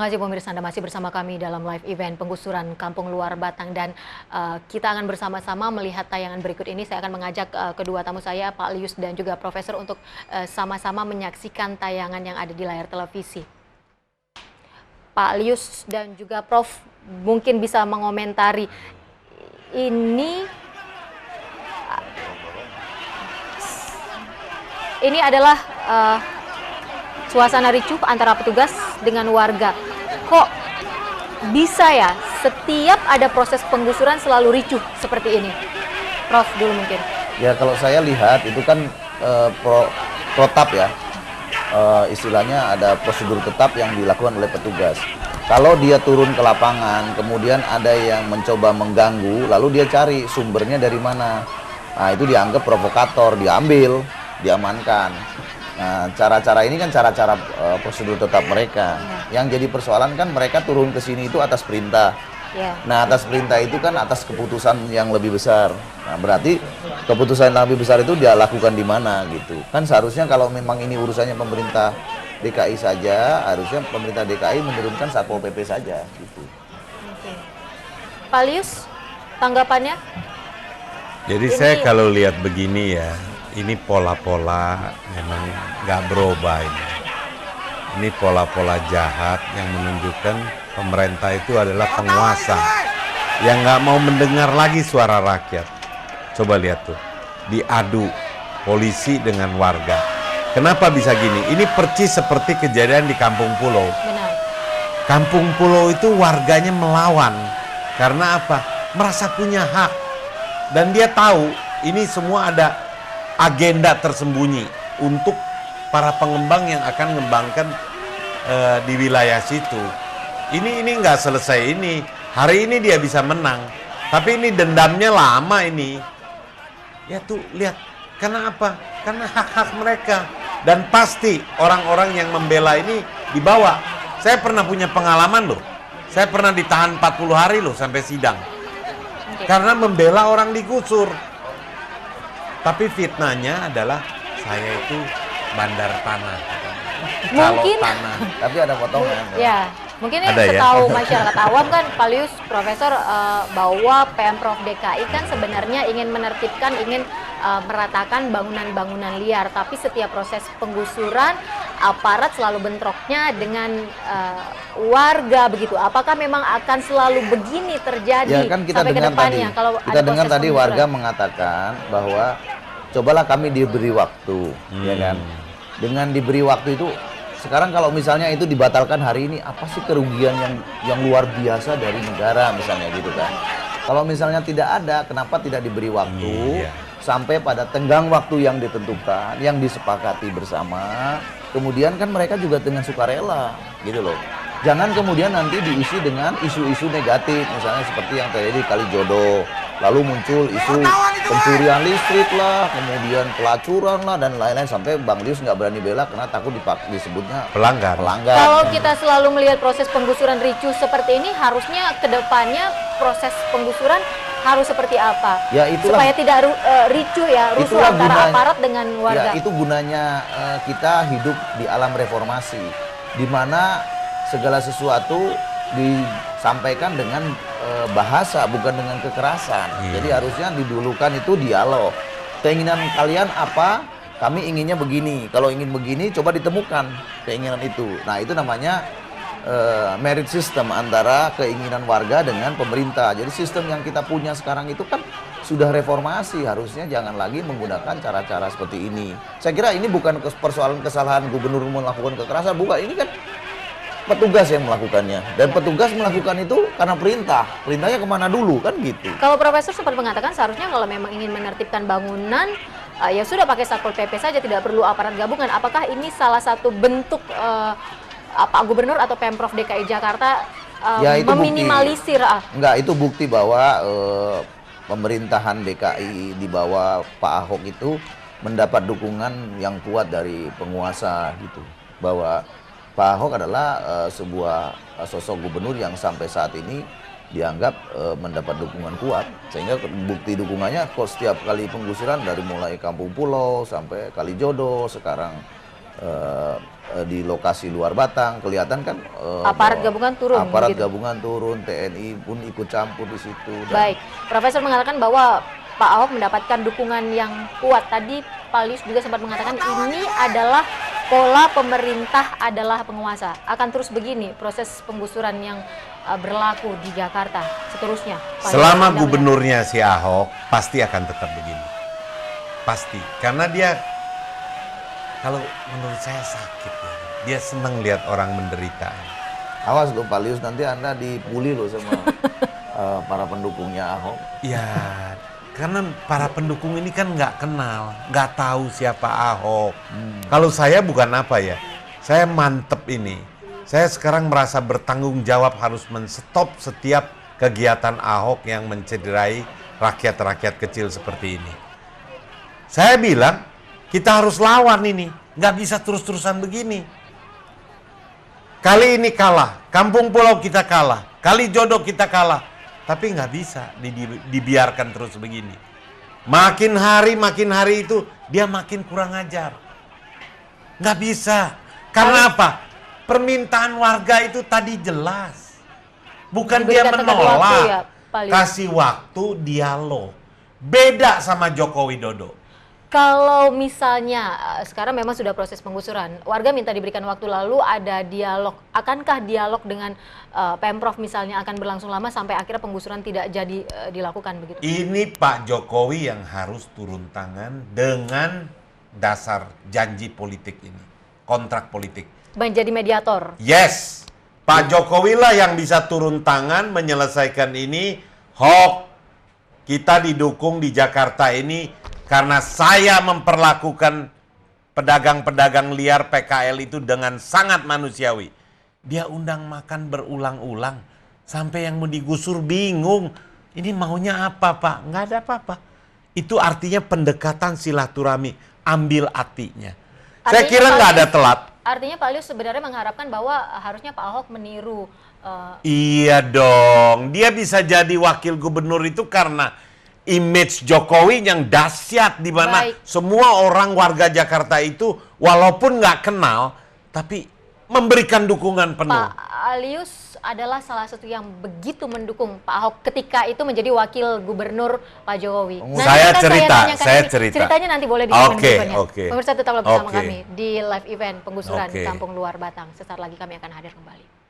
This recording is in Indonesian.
kasih pemirsa, Anda masih bersama kami dalam live event penggusuran Kampung Luar Batang dan kita akan bersama-sama melihat tayangan berikut ini. Saya akan mengajak kedua tamu saya, Pak Lius dan juga Profesor untuk sama-sama menyaksikan tayangan yang ada di layar televisi. Pak Lius dan juga Prof mungkin bisa mengomentari ini adalah suasana ricuh antara petugas dengan warga. Kok bisa ya setiap ada proses penggusuran selalu ricuh seperti ini? Prof dulu mungkin. Ya kalau saya lihat itu kan protap ya, istilahnya ada prosedur tetap yang dilakukan oleh petugas. Kalau dia turun ke lapangan, kemudian ada yang mencoba mengganggu, lalu dia cari sumbernya dari mana. Nah itu dianggap provokator, diambil, diamankan. Nah, cara-cara ini kan cara-cara prosedur tetap mereka. Yang jadi persoalan kan mereka turun ke sini itu atas perintah. Nah, atas perintah itu kan atas keputusan yang lebih besar. Nah, berarti keputusan yang lebih besar itu dia lakukan di mana gitu. Kan seharusnya kalau memang ini urusannya pemerintah DKI saja, harusnya pemerintah DKI menurunkan Satpol PP saja gitu. Oke. Pak Lius, tanggapannya? Jadi saya kalau lihat begini ya, ini pola-pola memang nggak berubah ini. Ini pola-pola jahat yang menunjukkan pemerintah itu adalah penguasa yang nggak mau mendengar lagi suara rakyat. Coba lihat tuh, diadu polisi dengan warga. Kenapa bisa gini? Ini percis seperti kejadian di Kampung Pulau. Benar. Kampung Pulau itu warganya melawan. Karena apa? Merasa punya hak. Dan dia tahu ini semua ada agenda tersembunyi untuk para pengembang yang akan mengembangkan di wilayah situ. Ini nggak selesai ini. Hari ini dia bisa menang, tapi ini dendamnya lama ini. Ya tuh lihat, karena apa? Karena hak-hak mereka. Dan pasti orang-orang yang membela ini dibawa. Saya pernah punya pengalaman loh. Saya pernah ditahan 40 hari loh sampai sidang. Karena membela orang digusur. Tapi fitnahnya adalah saya itu bandar tanah. Mungkin tanah. Tapi ada potongan. Ya, mungkin Ada ya? setahu masyarakat awam kan, Pak Lius, Profesor, bahwa Pemprov DKI kan sebenarnya ingin menertibkan, ingin meratakan bangunan-bangunan liar. Tapi setiap proses penggusuran, aparat selalu bentroknya dengan warga begitu. Apakah memang akan selalu begini terjadi Ya kan kita sampai ke dengar depannya? tadi, Kalau kita ada dengar proses tadi penggusuran? warga mengatakan bahwa cobalah kami diberi waktu, ya kan? Dengan diberi waktu itu, sekarang kalau misalnya itu dibatalkan hari ini, apa sih kerugian yang luar biasa dari negara misalnya gitu kan? Kalau misalnya tidak ada, kenapa tidak diberi waktu sampai pada tenggang waktu yang ditentukan, yang disepakati bersama? Kemudian kan mereka juga dengan sukarela, gitu loh. Jangan kemudian nanti diisi dengan isu-isu negatif, misalnya seperti yang terjadi di Kalijodo. Lalu muncul isu pencurian listrik lah, kemudian pelacuran lah, dan lain-lain. Sampai Bang Lius nggak berani bela karena takut disebutnya Pelanggar. Kalau kita selalu melihat proses penggusuran ricuh seperti ini, harusnya ke depannya proses penggusuran harus seperti apa? Ya, itulah, supaya tidak ricuh ya, rusuh antara aparat dengan warga. Ya itu gunanya kita hidup di alam reformasi, di mana segala sesuatu disampaikan dengan bahasa, bukan dengan kekerasan. Jadi harusnya didulukan itu dialog. Keinginan kalian apa? Kami inginnya begini. Kalau ingin begini, coba ditemukan keinginan itu. Nah itu namanya merit system antara keinginan warga dengan pemerintah. Jadi sistem yang kita punya sekarang itu kan sudah reformasi. Harusnya jangan lagi menggunakan cara-cara seperti ini. Saya kira ini bukan persoalan kesalahan gubernur melakukan kekerasan. Bukan, ini kan petugas yang melakukannya, dan petugas melakukan itu karena perintahnya kemana dulu kan gitu. Kalau Profesor sempat mengatakan seharusnya kalau memang ingin menertibkan bangunan, ya sudah pakai Satpol PP saja, tidak perlu aparat gabungan. Apakah ini salah satu bentuk Pak Gubernur atau Pemprov DKI Jakarta Ya, itu meminimalisir? Enggak, itu bukti bahwa pemerintahan DKI di bawah Pak Ahok itu mendapat dukungan yang kuat dari penguasa gitu, bahwa Pak Ahok adalah sebuah sosok gubernur yang sampai saat ini dianggap mendapat dukungan kuat, sehingga bukti dukungannya kok setiap kali penggusuran dari mulai Kampung Pulau sampai Kalijodo, sekarang di lokasi luar Batang, kelihatan kan Aparat bahwa gabungan turun, aparat begitu? gabungan turun, TNI pun ikut campur di situ. Baik, Profesor mengatakan bahwa Pak Ahok mendapatkan dukungan yang kuat. Tadi Pak Lius juga sempat mengatakan ini adalah pola pemerintah adalah penguasa. Akan terus begini proses penggusuran yang berlaku di Jakarta seterusnya. Pak Lius, Selama Anda gubernurnya si Ahok pasti akan tetap begini. Pasti, karena dia kalau menurut saya sakit ya. Dia senang lihat orang menderita. Awas loh Pak Lius, nanti Anda dipuli loh sama para pendukungnya Ahok. Ya, karena para pendukung ini kan nggak kenal, nggak tahu siapa Ahok. Kalau saya bukan apa ya, saya mantep ini. Saya sekarang merasa bertanggung jawab harus men-stop setiap kegiatan Ahok yang mencederai rakyat-rakyat kecil seperti ini. Saya bilang, kita harus lawan ini, nggak bisa terus-terusan begini. Kali ini kalah, Kampung Pulau kita kalah, Kali Jodoh kita kalah. Tapi nggak bisa dibiarkan terus begini. Makin hari itu dia makin kurang ajar. Nggak bisa. Karena apa? Permintaan warga itu tadi jelas. Bukan dia Diberikan tenggat waktu menolak. ya, Pak Lius. Kasih waktu dialog. Beda sama Joko Widodo. Kalau misalnya sekarang memang sudah proses penggusuran, warga minta diberikan waktu, lalu ada dialog. Akankah dialog dengan Pemprov misalnya akan berlangsung lama sampai akhirnya penggusuran tidak jadi dilakukan begitu? Ini Pak Jokowi yang harus turun tangan dengan dasar janji politik ini, kontrak politik. Menjadi mediator. Yes, Pak Jokowi lah yang bisa turun tangan menyelesaikan ini. Hoax, kita didukung di Jakarta ini karena saya memperlakukan pedagang-pedagang liar PKL itu dengan sangat manusiawi. Dia undang makan berulang-ulang. Sampai yang mau digusur bingung. Ini maunya apa Pak? Nggak ada apa-apa. Itu artinya pendekatan silaturahmi. Ambil artinya. Saya kira nggak ada telat. Artinya Pak Lius sebenarnya mengharapkan bahwa harusnya Pak Ahok meniru. Iya dong. Dia bisa jadi wakil gubernur itu karena image Jokowi yang dahsyat, di mana Baik. semua orang warga Jakarta itu walaupun nggak kenal tapi memberikan dukungan penuh. Pak Lius adalah salah satu yang begitu mendukung Pak Ahok ketika itu menjadi wakil gubernur Pak Jokowi. Nanti Saya akan cerita, tanyakan saya ini. cerita. Ceritanya nanti boleh di Oke, segmen berikutnya. oke. Pemirsa tetaplah bersama Oke. kami di live event penggusuran Oke. Kampung Luar Batang. Sesaat lagi kami akan hadir kembali.